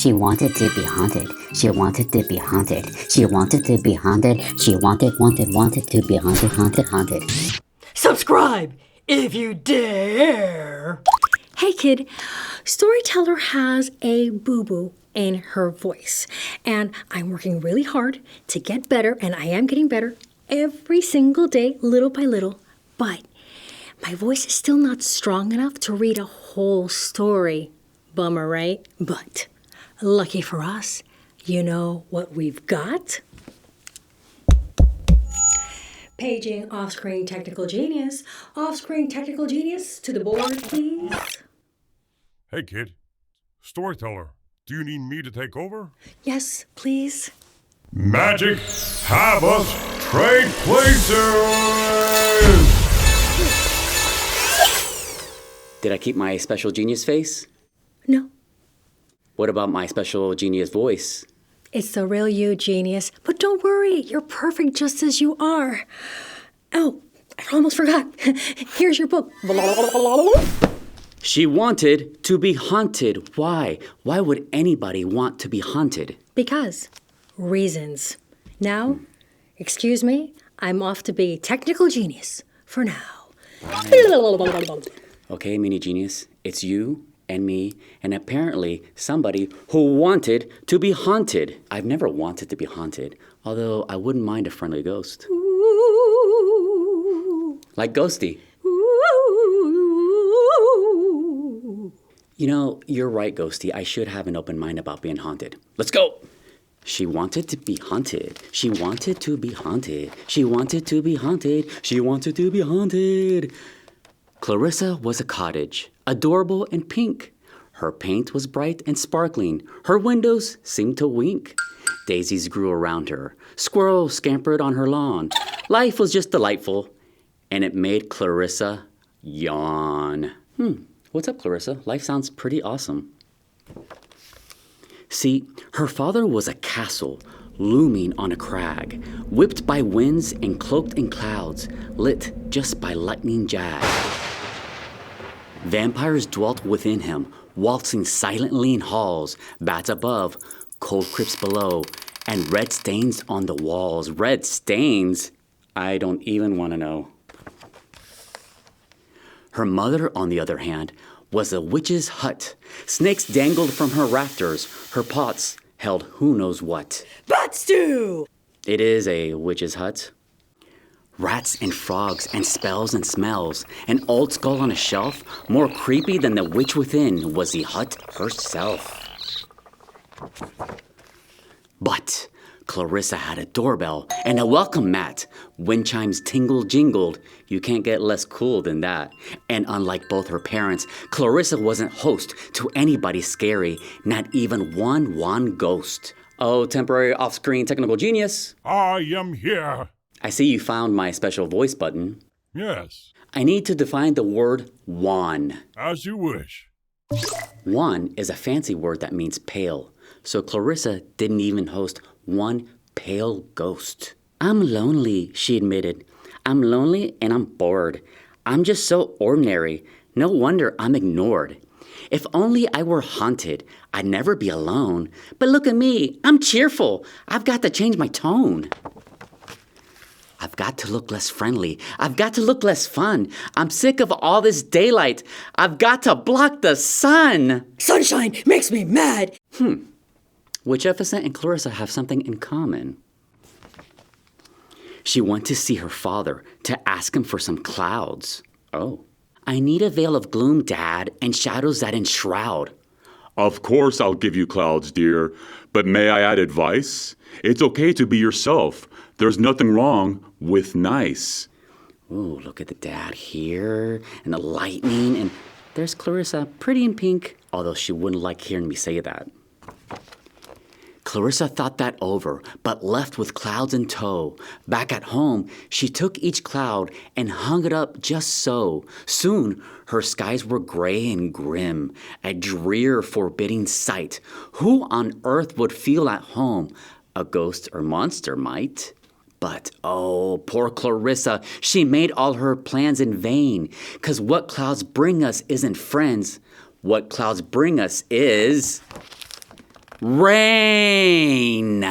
She wanted to be haunted. She wanted to be haunted. She wanted to be haunted. She wanted to be haunted. Subscribe if you dare! Hey kid, Storyteller has a boo-boo in her voice. And I'm working really hard to get better, and I am getting better every single day, little by little. But my voice is still not strong enough to read a whole story. Bummer, right? But lucky for us, you know what we've got? Paging off-screen technical genius. Off-screen technical genius to the board, please. Hey, kid. Storyteller, do you need me to take over? Yes, please. Magic, have us trade places! Did I keep my special genius face? No, What about my special genius voice? it's the real you, genius. But don't worry, you're perfect just as you are. Oh, I almost forgot. Here's your book. She wanted to be haunted. Why? Why would anybody want to be haunted? Because reasons. Now, excuse me, I'm off to be technical genius for now. Okay, mini genius, it's you and me, and apparently somebody who wanted to be haunted. I've never wanted to be haunted, although I wouldn't mind a friendly ghost. Like Ghosty. You know, you're right, Ghosty. I should have an open mind about being haunted. Let's go! She wanted to be haunted. She wanted to be haunted. She wanted to be haunted. She wanted to be haunted. Clarissa was a cottage, adorable and pink. Her paint was bright and sparkling. Her windows seemed to wink. Daisies grew around her. Squirrels scampered on her lawn. Life was just delightful, and it made Clarissa yawn. What's up, Clarissa? Life sounds pretty awesome. See, her father was a castle, looming on a crag, whipped by winds and cloaked in clouds, lit just by lightning jag. Vampires dwelt within him, waltzing silently in halls, bats above, cold crypts below, and red stains on the walls. Red stains? I don't even want to know. Her mother, on the other hand, was a witch's hut. Snakes dangled from her rafters. Her pots held who knows what. Bat stew! It is a witch's hut. Rats and frogs and spells and smells. An old skull on a shelf. More creepy than the witch within was the hut herself. But Clarissa had a doorbell and a welcome mat. Wind chimes jingled. You can't get less cool than that. And unlike both her parents, Clarissa wasn't host to anybody scary, not even one ghost. Oh, temporary off-screen technical genius. I am here. I see you found my special voice button. Yes, I need to define the word wan. as you wish. Wan is a fancy word that means pale. So Clarissa didn't even host one pale ghost. I'm lonely, she admitted. I'm lonely and I'm bored. I'm just so ordinary. No wonder I'm ignored. If only I were haunted, I'd never be alone. But look at me, I'm cheerful. I've got to change my tone. I've got to look less friendly. I've got to look less fun. I'm sick of all this daylight. I've got to block the sun. Sunshine makes me mad! Witchificent and Clarissa have something in common. She went to see her father to ask him for some clouds. Oh. I need a veil of gloom, Dad, and shadows that enshroud. Of course I'll give you clouds, dear. But may I add advice? It's okay to be yourself. There's nothing wrong with nice. Ooh, look at the dad here, and the lightning, and there's Clarissa, pretty in pink, although she wouldn't like hearing me say that. Clarissa thought that over, but left with clouds in tow. Back at home, she took each cloud and hung it up just so. Soon, her skies were gray and grim, a drear, forbidding sight. Who on earth would feel at home? A ghost or monster might. But, oh, poor Clarissa, she made all her plans in vain. 'Cause what clouds bring us isn't friends. What clouds bring us is Rain!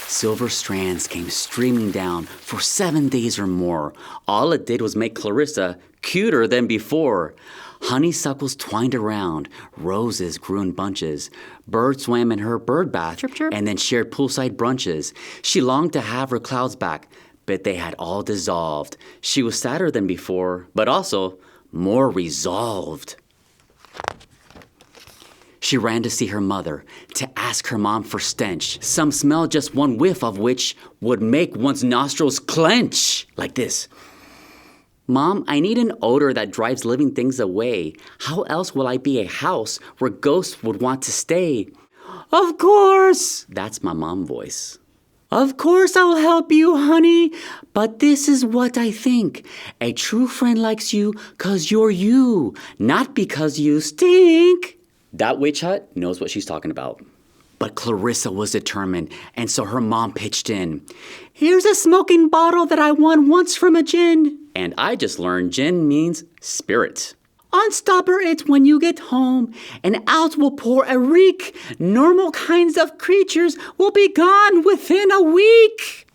Silver strands came streaming down for 7 days or more. All it did was make Clarissa cuter than before. Honeysuckles twined around. Roses grew in bunches. Birds swam in her bird bath Chirp, chirp. and then shared poolside brunches. She longed to have her clouds back, but they had all dissolved. She was sadder than before, but also more resolved. She ran to see her mother, to ask her mom for stench, some smell just one whiff of which would make one's nostrils clench. Like this. Mom, I need an odor that drives living things away. How else will I be a house where ghosts would want to stay? Of course! That's my mom voice. Of course I'll help you, honey. But this is what I think. A true friend likes you 'cause you're you, not because you stink. That witch hut knows what she's talking about. But Clarissa was determined, and so her mom pitched in. Here's a smoking bottle that I won once from a djinn. And I just learned djinn means spirit. Unstopper it when you get home, and out will pour a reek. Normal kinds of creatures will be gone within a week.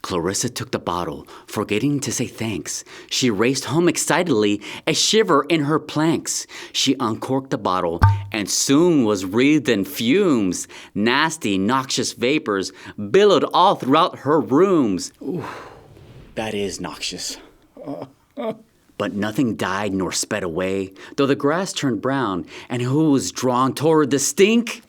Clarissa took the bottle, forgetting to say thanks. She raced home excitedly, a shiver in her planks. She uncorked the bottle and soon was wreathed in fumes. Nasty, noxious vapors billowed all throughout her rooms. Ooh, that is noxious. But nothing died nor sped away, though the grass turned brown, and who was drawn toward the stink?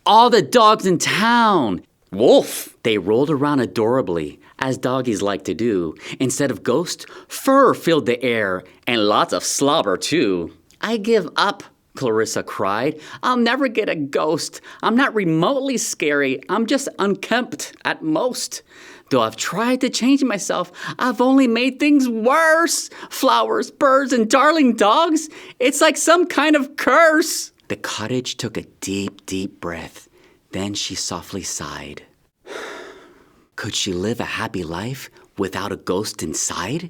All the dogs in town! Wolf! They rolled around adorably, as doggies like to do. Instead of ghost, fur filled the air, and lots of slobber too. I give up, Clarissa cried. I'll never get a ghost. I'm not remotely scary. I'm just unkempt at most. Though I've tried to change myself, I've only made things worse. Flowers, birds, and darling dogs. It's like some kind of curse. The cottage took a deep, deep breath. Then she softly sighed. Could she live a happy life without a ghost inside?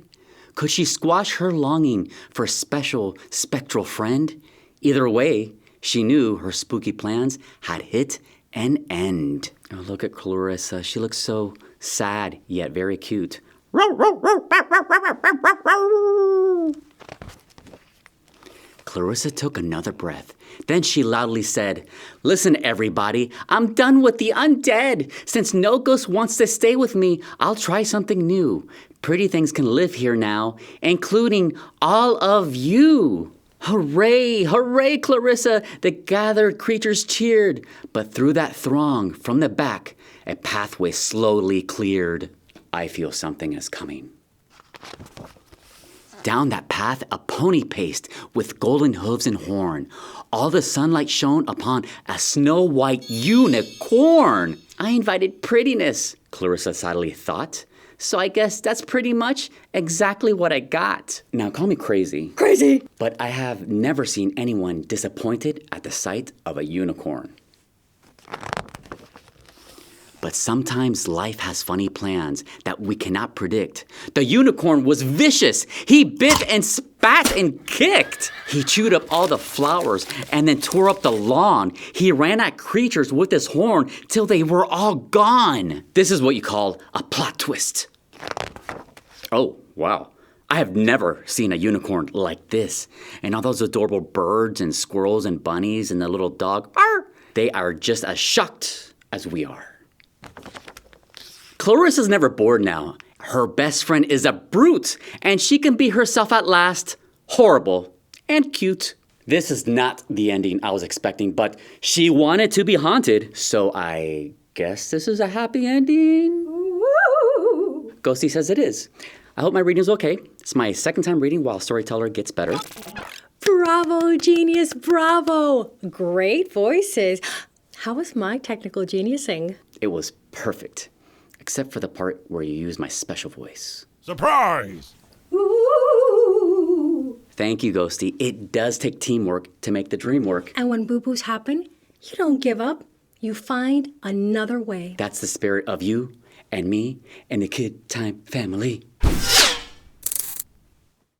Could she squash her longing for a special, spectral friend? Either way, she knew her spooky plans had hit an end. Oh, look at Clarissa. She looks so sad, yet very cute. Clarissa took another breath. Then she loudly said, Listen, everybody, I'm done with the undead. Since no ghost wants to stay with me, I'll try something new. Pretty things can live here now, including all of you. Hooray, hooray, Clarissa! The gathered creatures cheered. But through that throng, from the back, a pathway slowly cleared. I feel something is coming. Down that path, a pony paced with golden hooves and horn. All the sunlight shone upon a snow-white unicorn. I invited prettiness, Clarissa sadly thought. So I guess that's pretty much exactly what I got. Now call me crazy. Crazy! But I have never seen anyone disappointed at the sight of a unicorn. But sometimes life has funny plans that we cannot predict. The unicorn was vicious. He bit and spat and kicked. He chewed up all the flowers and then tore up the lawn. He ran at creatures with his horn till they were all gone. This is what you call a plot twist. Oh, wow. I have never seen a unicorn like this. And all those adorable birds and squirrels and bunnies and the little dog, they are just as shocked as we are. Clarissa's never bored now. Her best friend is a brute, and she can be herself at last. Horrible and cute. This is not the ending I was expecting, but she wanted to be haunted, so I guess this is a happy ending. Woo! Ghosty says it is. I hope my reading is okay. It's my second time reading while Storyteller gets better. Bravo, genius, bravo. Great voices. How was my technical geniusing? It was perfect, except for the part where you use my special voice. Surprise! Ooh. Thank you, Ghosty. It does take teamwork to make the dream work. And when boo-boos happen, you don't give up. You find another way. That's the spirit of you and me and the KidTime family.